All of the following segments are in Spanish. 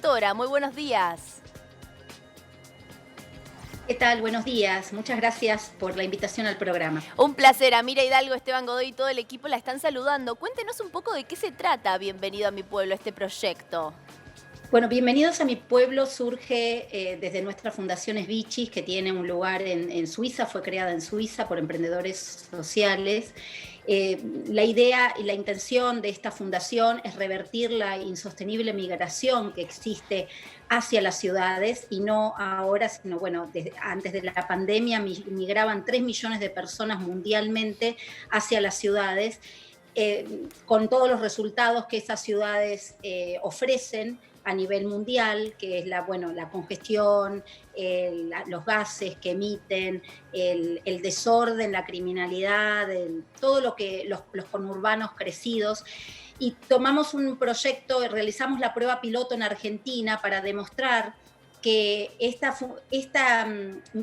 Pastora. Muy buenos días. ¿Qué tal? Buenos días. Muchas gracias por la invitación al programa. Un placer. Amira Hidalgo, Esteban Godoy y todo el equipo la están saludando. Cuéntenos un poco de qué se trata Bienvenido a mi pueblo, este proyecto. Bueno, Bienvenidos a mi pueblo surge desde nuestra fundación Esvichis, que tiene un lugar en Suiza, fue creada en Suiza por emprendedores sociales. La idea y la intención de esta fundación es revertir la insostenible migración que existe hacia las ciudades, y no ahora, sino bueno, antes de la pandemia migraban 3 millones de personas mundialmente hacia las ciudades, con todos los resultados que esas ciudades ofrecen a nivel mundial, que es la congestión, los gases que emiten, el desorden, la criminalidad, todo lo que los conurbanos crecidos. Y tomamos un proyecto, realizamos la prueba piloto en Argentina para demostrar que esta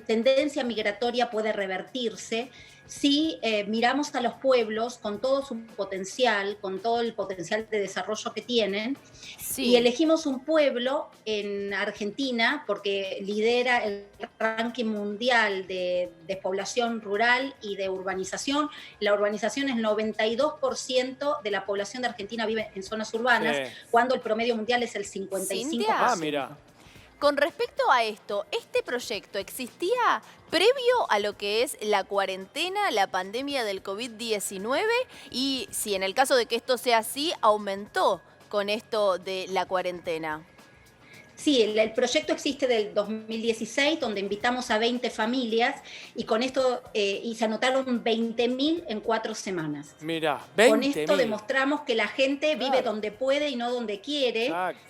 tendencia migratoria puede revertirse si miramos a los pueblos con todo su potencial, con todo el potencial de desarrollo que tienen, Sí. y elegimos un pueblo en Argentina porque lidera el ranking mundial de despoblación rural y de urbanización. La urbanización es 92% de la población de Argentina vive en zonas urbanas, Sí. cuando el promedio mundial es el 55%. Cintia. Ah, mira. Con respecto a esto, ¿este proyecto existía previo a lo que es la cuarentena, la pandemia del COVID-19? Y si en el caso de que esto sea así, ¿aumentó con esto de la cuarentena? Sí, el proyecto existe del 2016, donde invitamos a 20 familias, y con esto y se anotaron 20.000 en 4 semanas. Mira, Con 20.000. esto demostramos que la gente vive Claro. donde puede y no donde quiere, Exacto.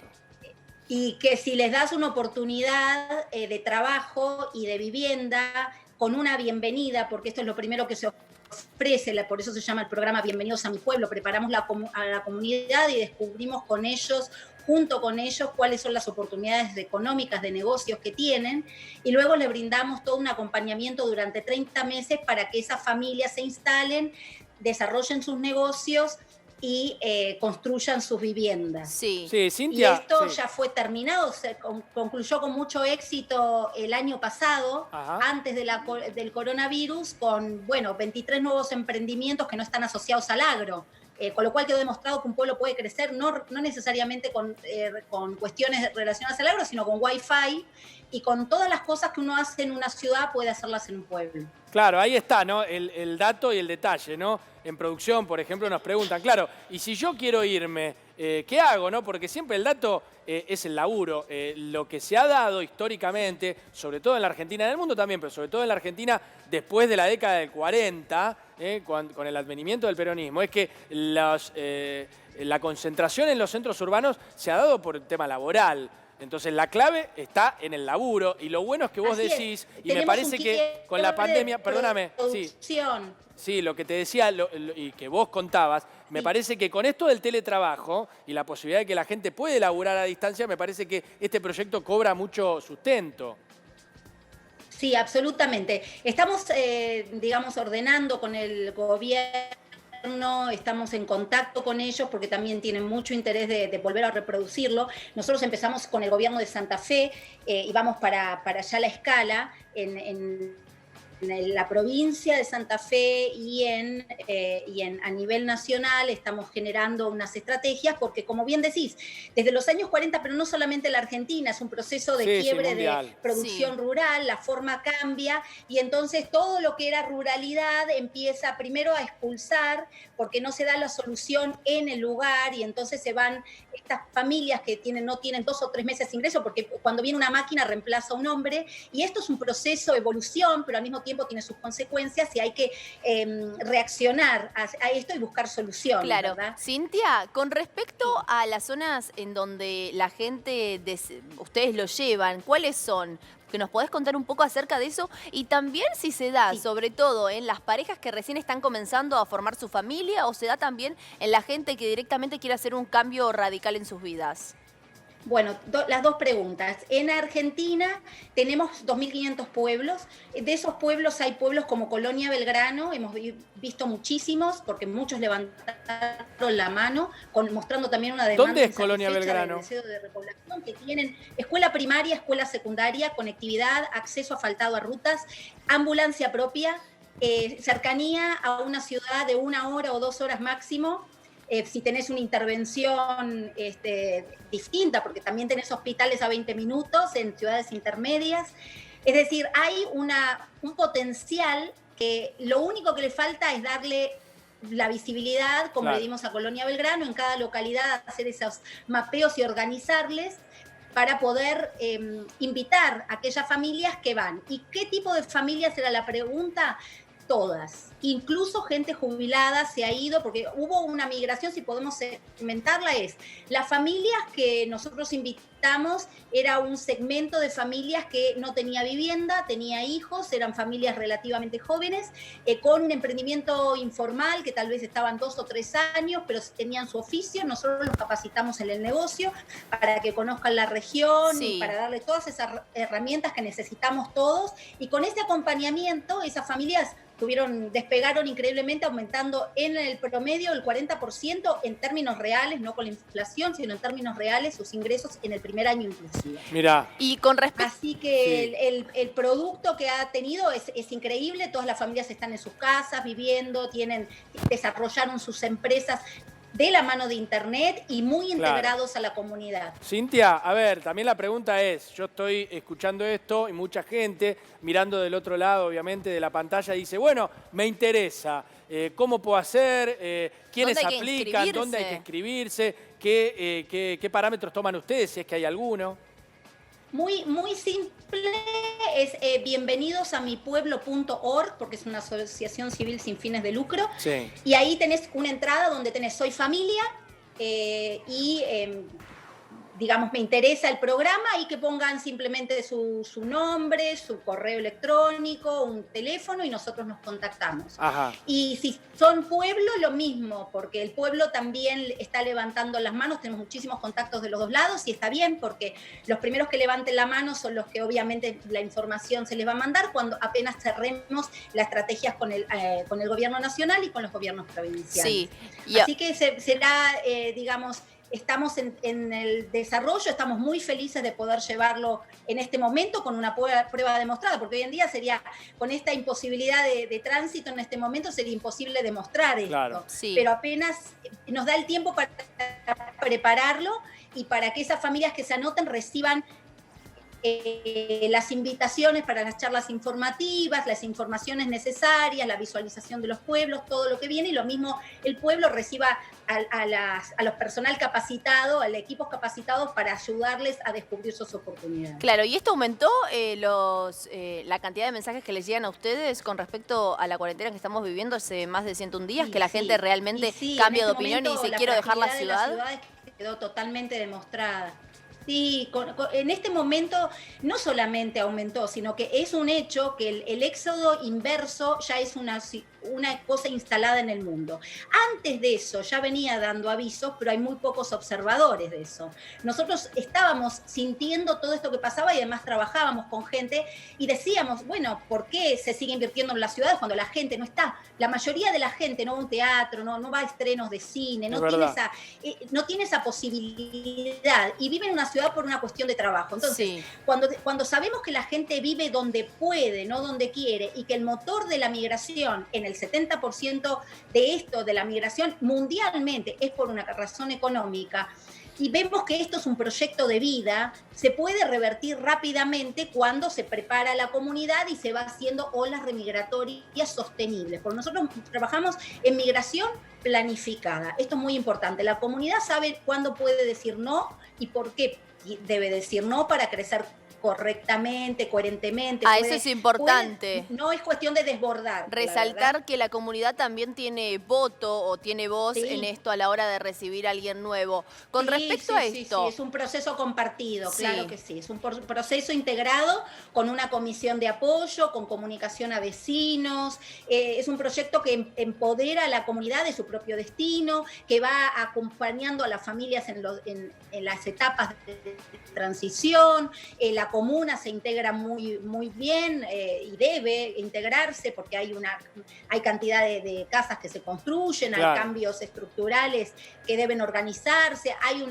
y que si les das una oportunidad de trabajo y de vivienda, con una bienvenida, porque esto es lo primero que se ofrece, por eso se llama el programa Bienvenidos a mi pueblo. Preparamos a la comunidad y descubrimos con ellos, junto con ellos, cuáles son las oportunidades económicas de negocios que tienen, y luego les brindamos todo un acompañamiento durante 30 meses para que esas familias se instalen, desarrollen sus negocios y construyan sus viviendas. Sí. Sí, Y Cintia. esto Sí. ya fue terminado, se concluyó con mucho éxito el año pasado, Ajá. antes del coronavirus, con 23 nuevos emprendimientos que no están asociados al agro. Con lo cual quedó demostrado que un pueblo puede crecer no necesariamente con cuestiones relacionadas al agro, sino con Wi-Fi y con todas las cosas que uno hace en una ciudad puede hacerlas en un pueblo. Claro, ahí está, ¿no? El dato y el detalle, ¿no? En producción, por ejemplo, nos preguntan, claro, y si yo quiero irme, ¿qué hago, no? Porque siempre el dato es el laburo. Lo que se ha dado históricamente, sobre todo en la Argentina, en el mundo también, pero sobre todo en la Argentina, después de la década del 40, con el advenimiento del peronismo, es que la concentración en los centros urbanos se ha dado por el tema laboral. Entonces la clave está en el laburo, y lo bueno es que vos Así es. decís, y me Tenemos parece un que con la quiebre pandemia, de perdóname, sí, producción. sí, lo que te decía y que vos contabas, me Sí. parece que con esto del teletrabajo y la posibilidad de que la gente puede laburar a distancia, me parece que este proyecto cobra mucho sustento. Sí, absolutamente. Estamos, ordenando con el gobierno, estamos en contacto con ellos porque también tienen mucho interés de volver a reproducirlo. Nosotros empezamos con el gobierno de Santa Fe y vamos para allá la escala en la provincia de Santa Fe y a nivel nacional estamos generando unas estrategias porque, como bien decís, desde los años 40, pero no solamente la Argentina, es un proceso de Sí, sí, quiebre mundial. de producción Sí. rural, la forma cambia, y entonces todo lo que era ruralidad empieza primero a expulsar porque no se da la solución en el lugar, y entonces se van estas familias que no tienen 2 o 3 meses de ingreso, porque cuando viene una máquina reemplaza a un hombre, y esto es un proceso de evolución, pero al mismo tiempo tiene sus consecuencias y hay que reaccionar a esto y buscar soluciones, Claro. ¿verdad? Cintia, con respecto a las zonas en donde la gente, ustedes lo llevan, ¿cuáles son? Que nos podés contar un poco acerca de eso, y también si se da, Sí. sobre todo en las parejas que recién están comenzando a formar su familia, o se da también en la gente que directamente quiere hacer un cambio radical en sus vidas. Bueno, las dos preguntas. En Argentina tenemos 2.500 pueblos. De esos pueblos hay pueblos como Colonia Belgrano, hemos visto muchísimos, porque muchos levantaron la mano, mostrando también una demanda. ¿Dónde es Colonia Belgrano? De deseo de repoblación, que tienen escuela primaria, escuela secundaria, conectividad, acceso asfaltado a rutas, ambulancia propia, cercanía a una ciudad de 1 hora o 2 horas máximo. Si tenés una intervención distinta, porque también tenés hospitales a 20 minutos en ciudades intermedias. Es decir, hay un potencial que lo único que le falta es darle la visibilidad, como le dimos a Colonia Belgrano, en cada localidad hacer esos mapeos y organizarles para poder invitar a aquellas familias que van. ¿Y qué tipo de familias era la pregunta? Todas, incluso gente jubilada se ha ido, porque hubo una migración, si podemos segmentarla, las familias que nosotros invitamos, era un segmento de familias que no tenía vivienda, tenía hijos, eran familias relativamente jóvenes, con un emprendimiento informal, que tal vez estaban 2 o 3 años, pero tenían su oficio. Nosotros los capacitamos en el negocio para que conozcan la región y para darle todas esas herramientas que necesitamos todos, y con ese acompañamiento esas familias despegaron increíblemente, aumentando en el promedio el 40% en términos reales, no con la inflación, sino en términos reales, sus ingresos en el primer año inclusive. Mirá. Y con respecto... Así que el producto que ha tenido es increíble, todas las familias están en sus casas viviendo, desarrollaron sus empresas de la mano de Internet y muy integrados a la comunidad. Cintia, a ver, también la pregunta es, yo estoy escuchando esto y mucha gente mirando del otro lado, obviamente, de la pantalla, dice, bueno, me interesa, ¿cómo puedo hacer? ¿Quiénes aplican? ¿Dónde hay que inscribirse? ¿Qué parámetros toman ustedes, si es que hay alguno? Muy, muy simple, es bienvenidosamípueblo.org, porque es una asociación civil sin fines de lucro. Sí. Y ahí tenés una entrada donde tenés Soy Familia digamos, me interesa el programa, y que pongan simplemente su nombre, su correo electrónico, un teléfono, y nosotros nos contactamos. Ajá. Y si son pueblo, lo mismo, porque el pueblo también está levantando las manos, tenemos muchísimos contactos de los dos lados, y está bien, porque los primeros que levanten la mano son los que obviamente la información se les va a mandar cuando apenas cerremos las estrategias con el gobierno nacional y con los gobiernos provinciales. Sí. Así que será, digamos, estamos en el desarrollo, estamos muy felices de poder llevarlo en este momento con una prueba demostrada, porque hoy en día sería, con esta imposibilidad de tránsito en este momento, sería imposible demostrar esto. Sí. Pero apenas nos da el tiempo para prepararlo y para que esas familias que se anoten reciban las invitaciones para las charlas informativas, las informaciones necesarias, la visualización de los pueblos, todo lo que viene, y lo mismo el pueblo reciba a los personal capacitado, a los equipos capacitados para ayudarles a descubrir sus oportunidades. Claro, ¿y esto aumentó la cantidad de mensajes que les llegan a ustedes con respecto a la cuarentena que estamos viviendo hace más de 101 días? Que la gente realmente cambia de opinión y dice, quiero dejar la ciudad. La ciudad quedó totalmente demostrada. Sí, en este momento no solamente aumentó, sino que es un hecho que el éxodo inverso ya es una cosa instalada en el mundo. Antes de eso ya venía dando avisos, pero hay muy pocos observadores de eso. Nosotros estábamos sintiendo todo esto que pasaba, y además trabajábamos con gente y decíamos, bueno, ¿por qué se sigue invirtiendo en las ciudades cuando la gente no está? La mayoría de la gente no va a un teatro, no va a estrenos de cine, no tiene esa posibilidad, y vive en una ciudad por una cuestión de trabajo. Entonces, cuando sabemos que la gente vive donde puede, no donde quiere, y que el motor de la migración, en el 70% de esto, de la migración mundialmente, es por una razón económica, y vemos que esto es un proyecto de vida, se puede revertir rápidamente cuando se prepara la comunidad y se va haciendo olas remigratorias sostenibles. Porque nosotros trabajamos en migración planificada. Esto es muy importante. La comunidad sabe cuándo puede decir no y por qué debe decir no para crecer correctamente, coherentemente. Eso es importante. No es cuestión de desbordar. Resaltar que la comunidad también tiene voto o tiene voz Sí. en esto a la hora de recibir a alguien nuevo. Con Sí, respecto a sí, esto... sí, es un proceso compartido, Sí. claro que sí. Es un proceso integrado con una comisión de apoyo, con comunicación a vecinos. Es un proyecto que empodera a la comunidad de su propio destino, que va acompañando a las familias en las etapas de transición. La comuna se integra muy, muy bien y debe integrarse porque hay cantidad de casas que se construyen, Claro. hay cambios estructurales que deben organizarse, hay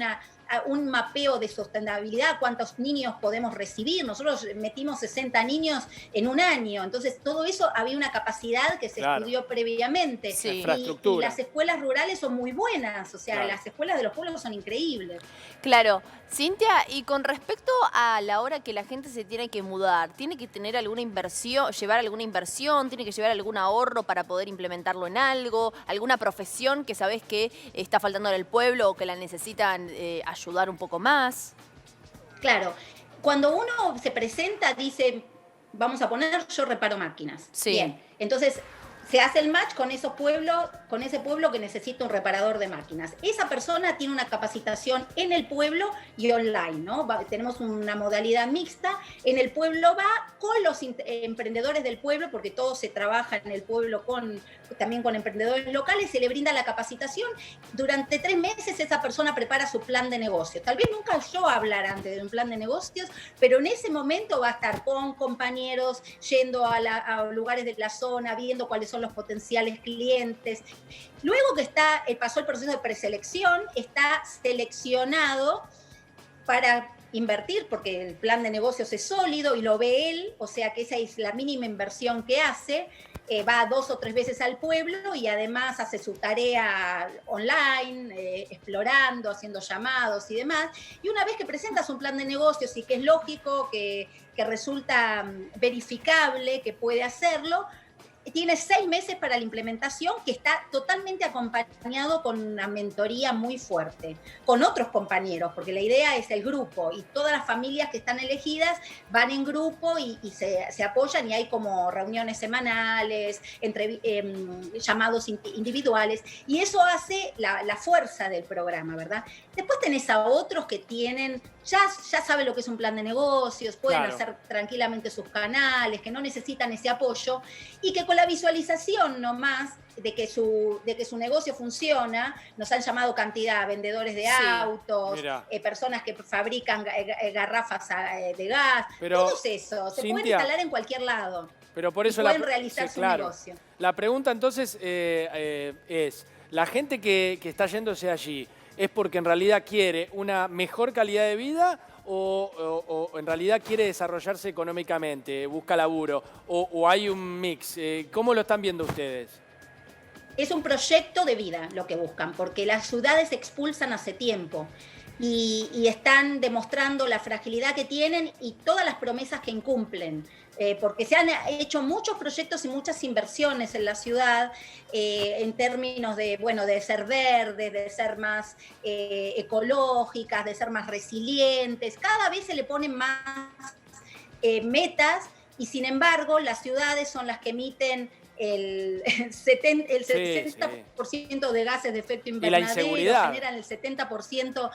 un mapeo de sostenibilidad, cuántos niños podemos recibir. Nosotros metimos 60 niños en un año, entonces todo eso había una capacidad que se estudió previamente. Sí. Y las escuelas rurales son muy buenas, o sea, las escuelas de los pueblos son increíbles. Claro. Cintia, y con respecto a la hora que la gente se tiene que mudar, ¿tiene que tener alguna inversión, llevar alguna inversión, tiene que llevar algún ahorro para poder implementarlo en algo, alguna profesión que sabés que está faltando en el pueblo o que la necesitan ayudar un poco más? Claro, cuando uno se presenta dice, vamos a poner, yo reparo máquinas. Sí. Bien, entonces se hace el match con ese pueblo que necesita un reparador de máquinas. Esa persona tiene una capacitación en el pueblo y online, ¿no? Tenemos una modalidad mixta. En el pueblo va con los emprendedores del pueblo, porque todo se trabaja en el pueblo también con emprendedores locales, se le brinda la capacitación. Durante 3 meses esa persona prepara su plan de negocio. Tal vez nunca yo hablar antes de un plan de negocios, pero en ese momento va a estar con compañeros, yendo a lugares de la zona, viendo cuáles son los potenciales clientes. Luego que pasó el proceso de preselección, está seleccionado para invertir, porque el plan de negocios es sólido y lo ve él, o sea que esa es la mínima inversión que hace. Va 2 o 3 veces al pueblo y además hace su tarea online, explorando, haciendo llamados y demás. Y una vez que presentas un plan de negocios y que es lógico, que resulta verificable, que puede hacerlo, tiene 6 meses para la implementación, que está totalmente acompañado con una mentoría muy fuerte, con otros compañeros, porque la idea es el grupo y todas las familias que están elegidas van en grupo y se apoyan y hay como reuniones semanales, llamados individuales y eso hace la fuerza del programa, ¿verdad? Después tenés a otros que ya saben lo que es un plan de negocios, pueden hacer tranquilamente sus canales, que no necesitan ese apoyo y que con la visualización nomás de que su negocio funciona, nos han llamado cantidad, vendedores de autos, personas que fabrican garrafas de gas, todo eso, se pueden instalar en cualquier lado. Pero por eso pueden realizar su negocio. La pregunta entonces es, ¿la gente que está yéndose allí es porque en realidad quiere una mejor calidad de vida o en realidad quiere desarrollarse económicamente, busca laburo o hay un mix? ¿Cómo lo están viendo ustedes? Es un proyecto de vida lo que buscan, porque las ciudades se expulsan hace tiempo y están demostrando la fragilidad que tienen y todas las promesas que incumplen. Porque se han hecho muchos proyectos y muchas inversiones en la ciudad en términos de ser verdes, de ser más ecológicas, de ser más resilientes. Cada vez se le ponen más metas y sin embargo las ciudades son las que emiten el 60% de gases de efecto invernadero, generan el 70%.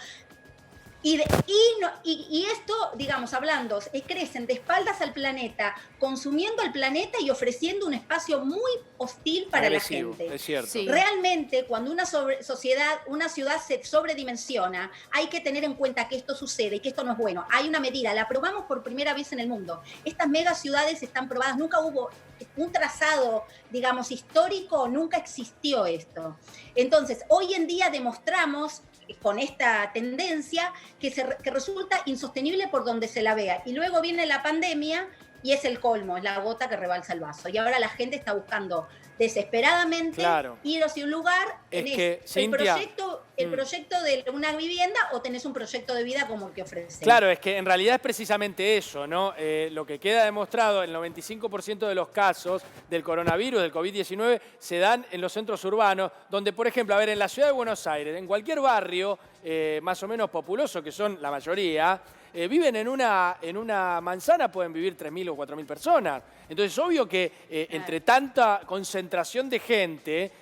Y esto, digamos, hablando, crecen de espaldas al planeta, consumiendo al planeta y ofreciendo un espacio muy hostil para la gente. Es cierto. Sí. Realmente, cuando una ciudad se sobredimensiona, hay que tener en cuenta que esto sucede y que esto no es bueno. Hay una medida, la probamos por primera vez en el mundo. Estas megaciudades están probadas, nunca hubo un trazado, digamos, histórico, nunca existió esto. Entonces, hoy en día demostramos con esta tendencia que resulta insostenible por donde se la vea. Y luego viene la pandemia y es el colmo, es la gota que rebalsa el vaso. Y ahora la gente está buscando desesperadamente ir hacia un lugar. Tenés el proyecto de una vivienda o tenés un proyecto de vida como el que ofrecen. Claro, es que en realidad es precisamente eso, ¿no? Lo que queda demostrado, el 95% de los casos del coronavirus, del COVID-19, se dan en los centros urbanos, donde, por ejemplo, a ver, en la ciudad de Buenos Aires, en cualquier barrio más o menos populoso, que son la mayoría, viven en una manzana, pueden vivir 3.000 o 4.000 personas. Entonces, obvio que entre tanta concentración de gente,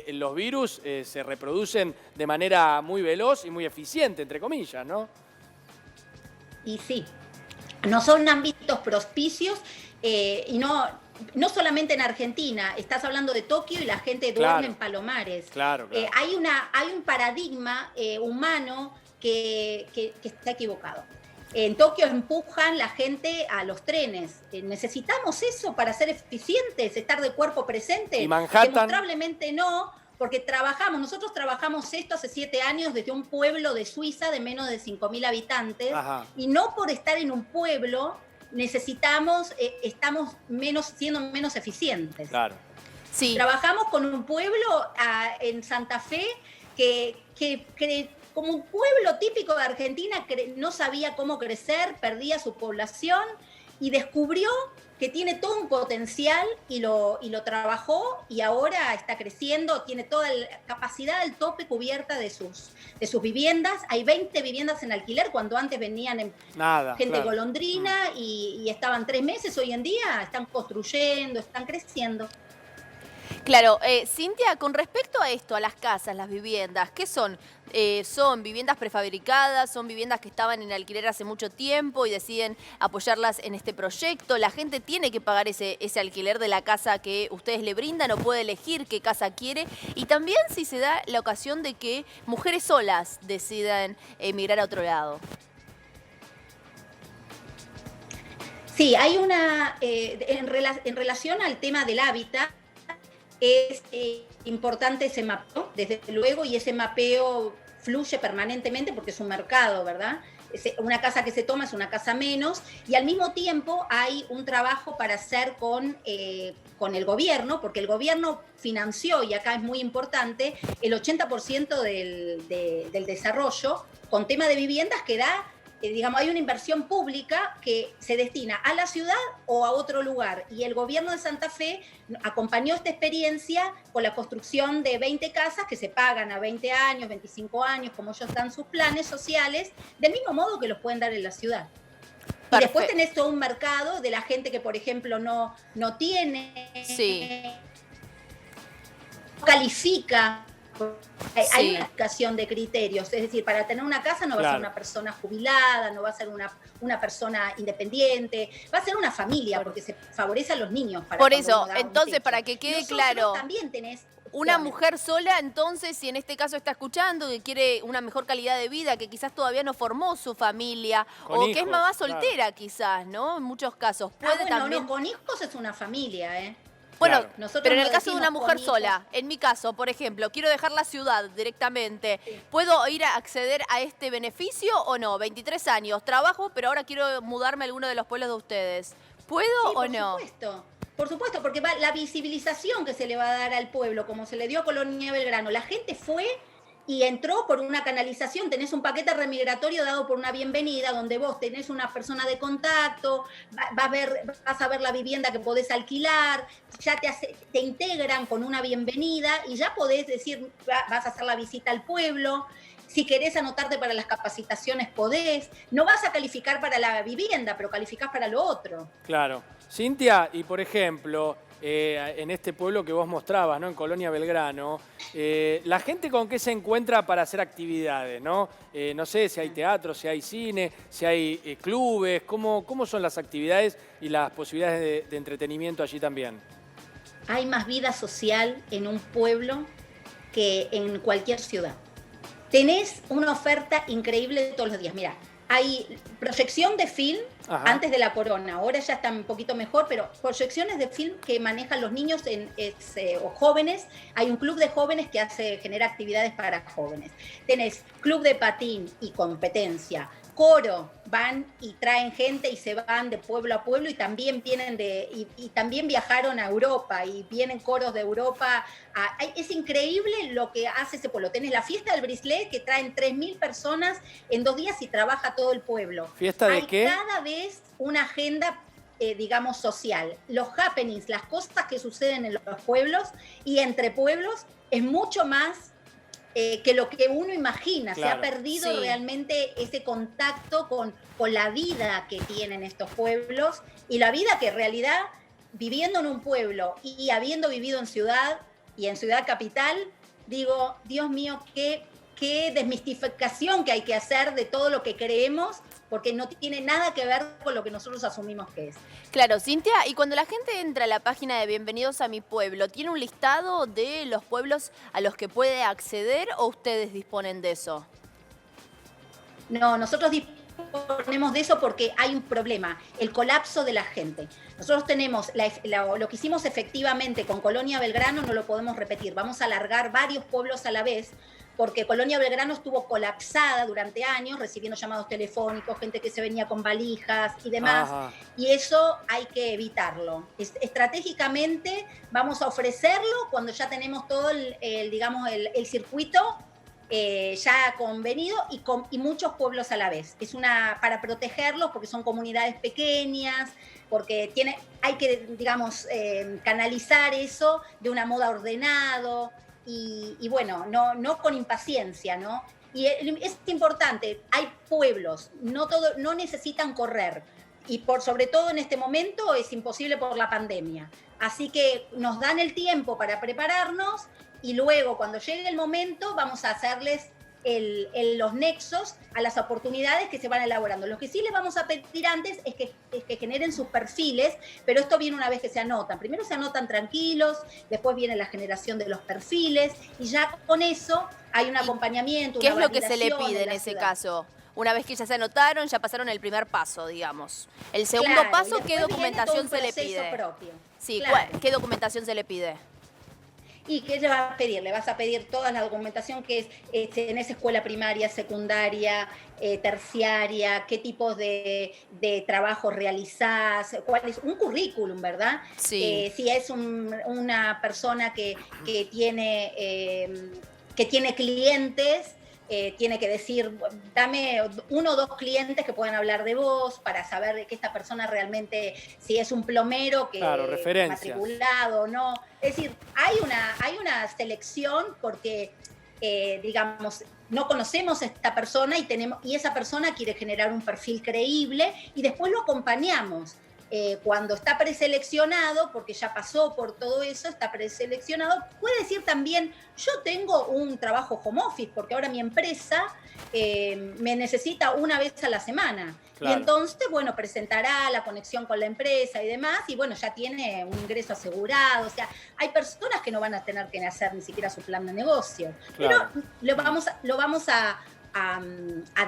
los virus se reproducen de manera muy veloz y muy eficiente, entre comillas, ¿no? Y sí, no son ámbitos propicios y no solamente en Argentina, estás hablando de Tokio y la gente duerme en palomares. Claro. Hay un paradigma humano que está equivocado. En Tokio empujan la gente a los trenes. ¿Necesitamos eso para ser eficientes, estar de cuerpo presente? Y Manhattan. Demostrablemente no, porque nosotros trabajamos esto hace 7 años desde un pueblo de Suiza de menos de 5.000 habitantes. Ajá. Y no por estar en un pueblo estamos siendo menos eficientes. Claro. Sí. Trabajamos con un pueblo en Santa Fe que como un pueblo típico de Argentina no sabía cómo crecer, perdía su población y descubrió que tiene todo un potencial y lo trabajó y ahora está creciendo, tiene toda la capacidad al tope cubierta de sus viviendas. Hay 20 viviendas en alquiler cuando antes venían gente golondrina y estaban 3 meses. Hoy en día están construyendo, están creciendo. Claro, Cintia, con respecto a esto, a las casas, las viviendas, ¿qué son? ¿Son viviendas prefabricadas? ¿Son viviendas que estaban en alquiler hace mucho tiempo y deciden apoyarlas en este proyecto? ¿La gente tiene que pagar ese alquiler de la casa que ustedes le brindan o puede elegir qué casa quiere? Y también si se da la ocasión de que mujeres solas decidan emigrar a otro lado. Sí, hay en relación al tema del hábitat, es importante ese mapeo, desde luego, y ese mapeo fluye permanentemente porque es un mercado, ¿verdad? Una casa que se toma es una casa menos, y al mismo tiempo hay un trabajo para hacer con el gobierno, porque el gobierno financió, y acá es muy importante, el 80% del desarrollo con tema de viviendas que da. Digamos, hay una inversión pública que se destina a la ciudad o a otro lugar. Y el gobierno de Santa Fe acompañó esta experiencia con la construcción de 20 casas que se pagan a 20 años, 25 años, como ellos dan sus planes sociales, del mismo modo que los pueden dar en la ciudad. Perfecto. Y después tenés todo un mercado de la gente que, por ejemplo, no tiene, no califica. Hay una aplicación de criterios, es decir, para tener una casa no va a ser una persona jubilada, no va a ser una persona independiente, va a ser una familia, porque se favorece a los niños. Por eso, entonces, para que quede claro, también tenés una mujer sola, entonces, si en este caso está escuchando, que quiere una mejor calidad de vida, que quizás todavía no formó su familia, o hijos, que es mamá soltera quizás, ¿no? En muchos casos. Puede también... No, con hijos es una familia, ¿eh? Bueno, pero en el caso de una mujer sola, en mi caso, por ejemplo, quiero dejar la ciudad directamente, ¿puedo ir a acceder a este beneficio o no? 23 años, trabajo, pero ahora quiero mudarme a alguno de los pueblos de ustedes. ¿Puedo o no? Por supuesto, porque la visibilización que se le va a dar al pueblo, como se le dio a Colonia Belgrano, la gente fue y entró por una canalización, tenés un paquete remigratorio dado por una bienvenida, donde vos tenés una persona de contacto, vas a ver la vivienda que podés alquilar, ya te integran con una bienvenida y ya podés decir, vas a hacer la visita al pueblo. Si querés anotarte para las capacitaciones, podés. No vas a calificar para la vivienda, pero calificás para lo otro. Claro. Cintia, y por ejemplo, en este pueblo que vos mostrabas, ¿no? En Colonia Belgrano, la gente con qué se encuentra para hacer actividades, ¿no? No sé si hay teatro, si hay cine, si hay clubes, ¿cómo son las actividades y las posibilidades de entretenimiento allí también? Hay más vida social en un pueblo que en cualquier ciudad. Tenés una oferta increíble todos los días. Mira, hay proyección de film antes de la corona. Ahora ya está un poquito mejor, pero proyecciones de film que manejan los niños o jóvenes. Hay un club de jóvenes que genera actividades para jóvenes. Tenés club de patín y competencia. Coro, van y traen gente y se van de pueblo a pueblo y también vienen y también viajaron a Europa y vienen coros de Europa. Es increíble lo que hace ese pueblo. Tenés la fiesta del Brislet que traen 3.000 personas en 2 días y trabaja todo el pueblo. ¿Fiesta de qué? Cada vez una agenda, digamos, social. Los happenings, las cosas que suceden en los pueblos y entre pueblos es mucho más que lo que uno imagina. Claro. Se ha perdido Sí. realmente ese contacto con la vida que tienen estos pueblos y la vida que en realidad, viviendo en un pueblo y habiendo vivido en ciudad y en ciudad capital, digo, Dios mío, qué desmistificación que hay que hacer de todo lo que creemos, porque no tiene nada que ver con lo que nosotros asumimos que es. Claro, Cintia, y cuando la gente entra a la página de Bienvenidos a mi pueblo, ¿tiene un listado de los pueblos a los que puede acceder o ustedes disponen de eso? No, nosotros disponemos de eso porque hay un problema, el colapso de la gente. Nosotros tenemos, lo que hicimos efectivamente con Colonia Belgrano no lo podemos repetir. Vamos a alargar varios pueblos a la vez, porque Colonia Belgrano estuvo colapsada durante años, recibiendo llamados telefónicos, gente que se venía con valijas y demás, Ajá. y eso hay que evitarlo. Estratégicamente vamos a ofrecerlo cuando ya tenemos todo digamos, el circuito ya convenido y muchos pueblos a la vez. Es para protegerlos porque son comunidades pequeñas, porque hay que, digamos, canalizar eso de una modo ordenado y bueno, no con impaciencia, ¿no? Y es importante, hay pueblos, no necesitan correr. Y sobre todo en este momento es imposible por la pandemia. Así que nos dan el tiempo para prepararnos y luego cuando llegue el momento vamos a hacerles los nexos a las oportunidades que se van elaborando. Lo que sí les vamos a pedir antes es que generen sus perfiles, pero esto viene una vez que se anotan. Primero se anotan tranquilos, después viene la generación de los perfiles y ya con eso hay un acompañamiento, ¿Qué una es lo que se le validación pide de en la ese ciudad. caso? Una vez que ya se anotaron, ya pasaron el primer paso, digamos. El segundo Claro, y paso, después ¿qué viene documentación todo un se le proceso pide? propio. Sí, Claro. ¿qué documentación se le pide? ¿Y qué le vas a pedir? Le vas a pedir toda la documentación que es en esa escuela primaria, secundaria, terciaria, qué tipos de trabajo realizás, cuál es un currículum, ¿verdad? Sí. Si es una persona que tiene clientes, tiene que decir, dame 1 o 2 clientes que puedan hablar de vos para saber que esta persona realmente, si es un plomero que Claro, referencias. matriculado o no. Es decir, hay una selección porque, digamos, no conocemos a esta persona y esa persona quiere generar un perfil creíble y después lo acompañamos. Cuando está preseleccionado, porque ya pasó por todo eso, está preseleccionado, puede decir también, yo tengo un trabajo home office, porque ahora mi empresa me necesita una vez a la semana. Claro. Y entonces, bueno, presentará la conexión con la empresa y demás, y bueno, ya tiene un ingreso asegurado. O sea, hay personas que no van a tener que hacer ni siquiera su plan de negocio. Claro. Pero lo vamos a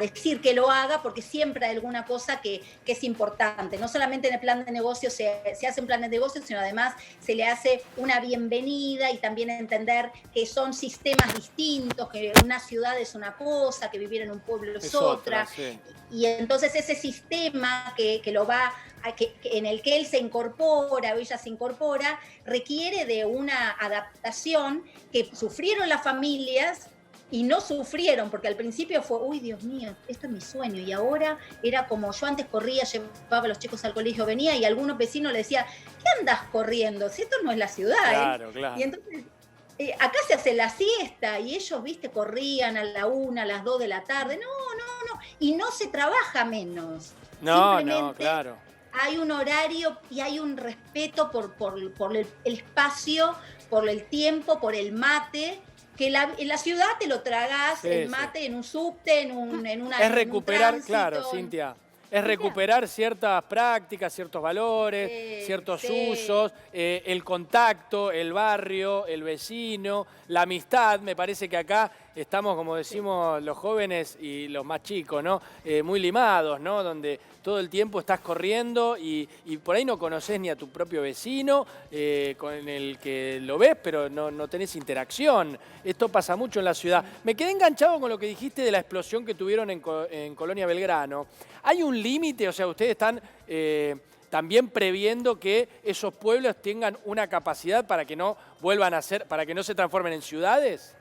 decir que lo haga, porque siempre hay alguna cosa que es importante. No solamente en el plan de negocio se hace un plan de negocio, sino además se le hace una bienvenida y también entender que son sistemas distintos, que una ciudad es una cosa, que vivir en un pueblo es otra. Sí. Y entonces ese sistema en el que él se incorpora o ella se incorpora requiere de una adaptación que sufrieron las familias y no sufrieron, porque al principio fue, uy, Dios mío, esto es mi sueño, y ahora era como, yo antes corría, llevaba a los chicos al colegio, venía, y algunos vecinos le decían, ¿qué andas corriendo? Si esto no es la ciudad, Claro, claro. Y entonces, acá se hace la siesta, y ellos, viste, corrían a la 1, a las 2 de la tarde, no, y no se trabaja menos. No, Simplemente claro. hay un horario y hay un respeto por el espacio, por el tiempo, por el mate, que en la ciudad te lo tragás, Sí, el mate en un subte, en una Es recuperar, en un tránsito. claro, Cintia. Es recuperar ciertas prácticas, ciertos valores, ciertos usos, el contacto, el barrio, el vecino, la amistad. Me parece que acá estamos, como decimos los jóvenes y los más chicos, ¿no? Muy limados, ¿no? Donde todo el tiempo estás corriendo y por ahí no conoces ni a tu propio vecino, con el que lo ves, pero no tenés interacción. Esto pasa mucho en la ciudad. Me quedé enganchado con lo que dijiste de la explosión que tuvieron en Colonia Belgrano. ¿Hay un límite? O sea, ustedes están también previendo que esos pueblos tengan una capacidad para que no vuelvan a ser, para que no se transformen en ciudades.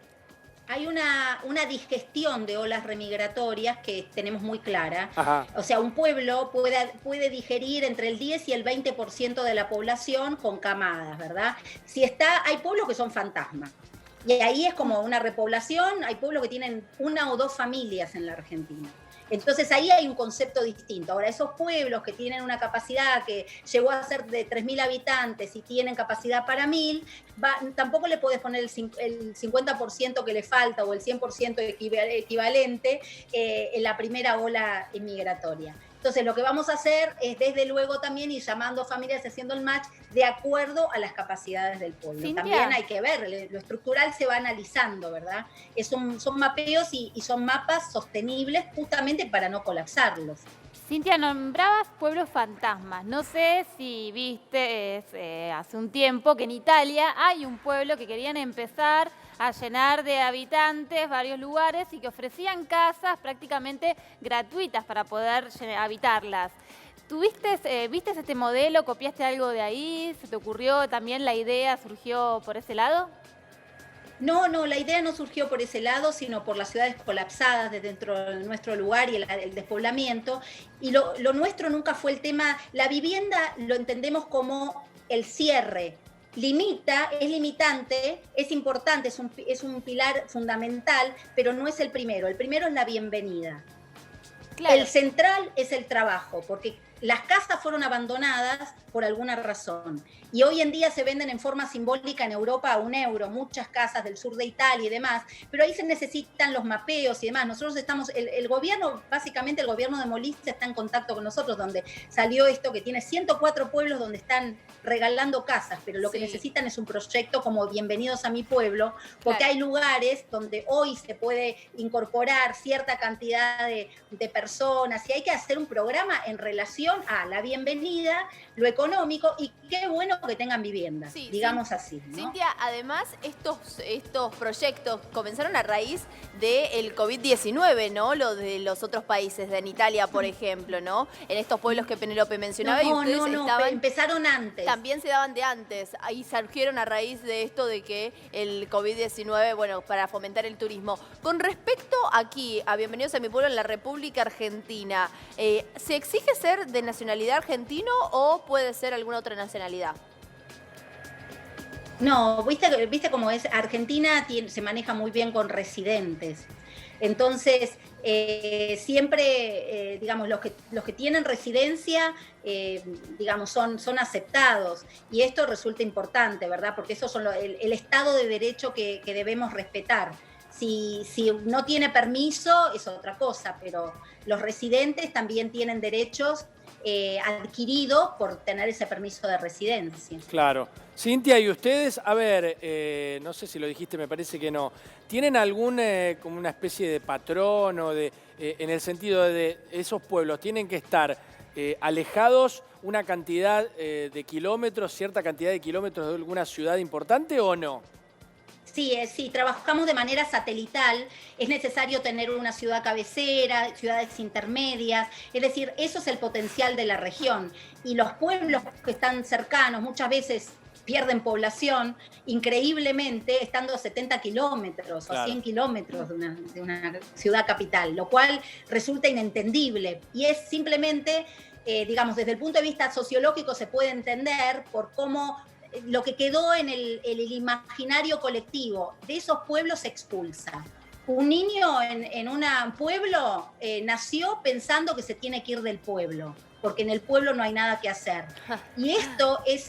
Hay una digestión de olas remigratorias que tenemos muy clara. Ajá. O sea, un pueblo puede digerir entre el 10 y el 20% de la población con camadas, ¿verdad? Hay pueblos que son fantasmas. Y ahí es como una repoblación, hay pueblos que tienen 1 o 2 familias en la Argentina. Entonces ahí hay un concepto distinto. Ahora, esos pueblos que tienen una capacidad que llegó a ser de 3.000 habitantes y tienen capacidad para 1.000, tampoco le puedes poner el 50% que le falta o el 100% equivalente en la primera ola inmigratoria. Entonces, lo que vamos a hacer es, desde luego, también ir llamando a familias, haciendo el match de acuerdo a las capacidades del pueblo. Cintia. También hay que ver, lo estructural se va analizando, ¿verdad? Son mapeos y son mapas sostenibles justamente para no colapsarlos. Cintia, nombrabas pueblos fantasmas. No sé si viste hace un tiempo que en Italia hay un pueblo que querían empezar a llenar de habitantes varios lugares y que ofrecían casas prácticamente gratuitas para poder habitarlas. ¿Viste este modelo? ¿Copiaste algo de ahí? ¿Se te ocurrió también la idea? ¿Surgió por ese lado? No, la idea no surgió por ese lado, sino por las ciudades colapsadas de dentro de nuestro lugar y el despoblamiento. Y lo nuestro nunca fue el tema. La vivienda lo entendemos como el cierre. Es limitante, es importante, es un pilar fundamental, pero no es el primero. El primero es la bienvenida. Claro. El central es el trabajo, porque las casas fueron abandonadas por alguna razón. Y hoy en día se venden en forma simbólica en Europa a €1, muchas casas del sur de Italia y demás, pero ahí se necesitan los mapeos y demás. Nosotros estamos, el gobierno, básicamente el gobierno de Molise está en contacto con nosotros, donde salió esto que tiene 104 pueblos donde están regalando casas, pero lo que necesitan es un proyecto como Bienvenidos a mi pueblo, porque hay lugares donde hoy se puede incorporar cierta cantidad de personas y hay que hacer un programa en relación a la bienvenida, lo económico y qué bueno que tengan vivienda, digamos así, ¿no? Cintia, además estos proyectos comenzaron a raíz del COVID-19, ¿no? Lo de los otros países, en Italia, por ejemplo, ¿no? En estos pueblos que Penélope mencionaba y ustedes empezaron antes. También se daban de antes, ahí surgieron a raíz de esto de que el COVID-19, bueno, para fomentar el turismo. Con respecto aquí a Bienvenidos a mi pueblo en la República Argentina, ¿se exige ser de nacionalidad argentino o puede ser alguna otra nacionalidad? No, viste cómo es, Argentina se maneja muy bien con residentes. Entonces, siempre, digamos, los que tienen residencia, digamos, son aceptados. Y esto resulta importante, ¿verdad? Porque eso son el Estado de Derecho que debemos respetar. Si no tiene permiso, es otra cosa, pero los residentes también tienen derechos adquiridos por tener ese permiso de residencia. Claro. Cintia, y ustedes, a ver, no sé si lo dijiste, me parece que no, ¿tienen algún, como una especie de patrón o en el sentido de esos pueblos, tienen que estar alejados una cantidad de kilómetros, cierta cantidad de kilómetros de alguna ciudad importante o no? Sí, trabajamos de manera satelital, es necesario tener una ciudad cabecera, ciudades intermedias, es decir, eso es el potencial de la región. Y los pueblos que están cercanos muchas veces pierden población, increíblemente estando a 70 kilómetros o 100 kilómetros de una ciudad capital, lo cual resulta inentendible. Y es simplemente, digamos, desde el punto de vista sociológico se puede entender por cómo lo que quedó en el imaginario colectivo de esos pueblos se expulsa. Un niño en un pueblo nació pensando que se tiene que ir del pueblo, porque en el pueblo no hay nada que hacer. Y esto es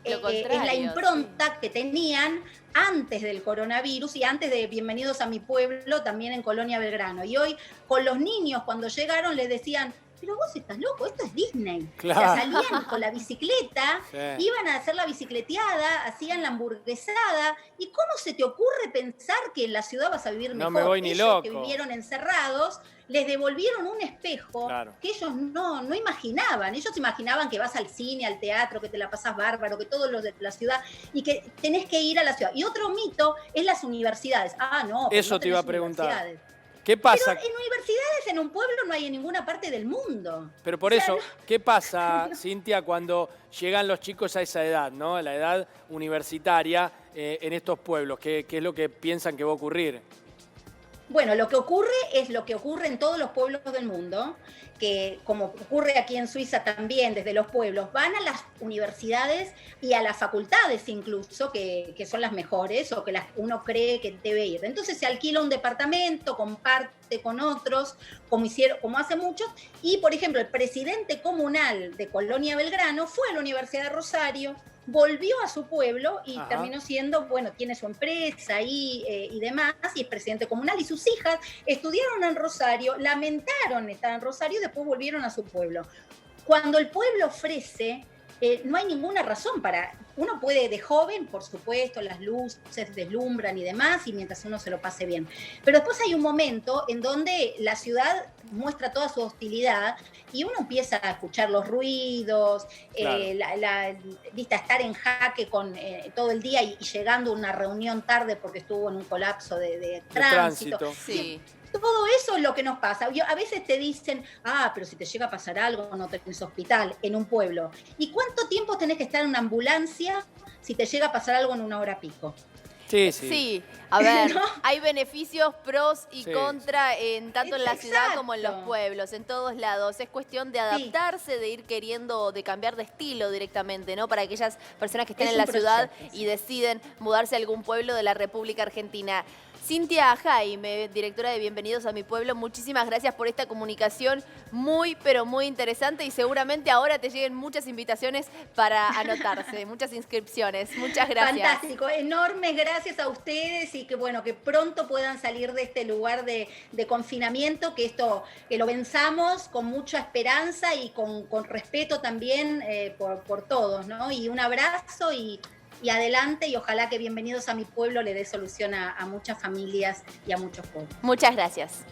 es la impronta que tenían antes del coronavirus y antes de Bienvenidos a mi pueblo, también en Colonia Belgrano. Y hoy con los niños cuando llegaron les decían: pero vos estás loco, esto es Disney. Claro. O sea, salían con la bicicleta, iban a hacer la bicicleteada, hacían la hamburguesada. ¿Y cómo se te ocurre pensar que en la ciudad vas a vivir mejor? No me voy ni loco. Que vivieron encerrados, les devolvieron un espejo que ellos no imaginaban. Ellos imaginaban que vas al cine, al teatro, que te la pasás bárbaro, que todos los de la ciudad, y que tenés que ir a la ciudad. Y otro mito es las universidades. Ah, no. Eso no te iba a preguntar. ¿Qué pasa? Pero en universidades en un pueblo no hay en ninguna parte del mundo. Pero por eso, ¿qué pasa, Cintia, cuando llegan los chicos a esa edad, ¿no? A la edad universitaria en estos pueblos? ¿Qué es lo que piensan que va a ocurrir? Bueno, lo que ocurre es lo que ocurre en todos los pueblos del mundo, que como ocurre aquí en Suiza también, desde los pueblos, van a las universidades y a las facultades incluso, que son las mejores o que uno cree que debe ir. Entonces se alquila un departamento, comparte con otros, como hace muchos, y por ejemplo el presidente comunal de Colonia Belgrano fue a la Universidad de Rosario, volvió a su pueblo y terminó siendo, bueno, tiene su empresa ahí y demás, y es presidente comunal, y sus hijas estudiaron en Rosario, lamentaron estar en Rosario y después volvieron a su pueblo. Cuando el pueblo ofrece, no hay ninguna razón para... Uno puede de joven, por supuesto, las luces deslumbran y demás, y mientras uno se lo pase bien. Pero después hay un momento en donde la ciudad muestra toda su hostilidad y uno empieza a escuchar los ruidos, claro. Viste, estar en jaque con todo el día y llegando a una reunión tarde porque estuvo en un colapso de tránsito. Sí. Todo eso es lo que nos pasa. A veces te dicen, pero si te llega a pasar algo, no tenés hospital en un pueblo. ¿Y cuánto tiempo tenés que estar en una ambulancia si te llega a pasar algo en una hora pico? Sí, a ver, ¿no? Hay beneficios pros y contra tanto en la ciudad como en los pueblos, en todos lados. Es cuestión de adaptarse, de ir queriendo, de cambiar de estilo directamente, ¿no? Para aquellas personas que estén en la ciudad y deciden mudarse a algún pueblo de la República Argentina. Cintia Jaime, directora de Bienvenidos a mi Pueblo, muchísimas gracias por esta comunicación muy, pero muy interesante y seguramente ahora te lleguen muchas invitaciones para anotarse, muchas inscripciones. Muchas gracias. Fantástico, enormes gracias a ustedes y que bueno, que pronto puedan salir de este lugar de confinamiento, que lo venzamos con mucha esperanza y con respeto también por todos, ¿no? Y un abrazo y adelante, y ojalá que Bienvenidos a mi Pueblo le dé solución a muchas familias y a muchos pueblos. Muchas gracias.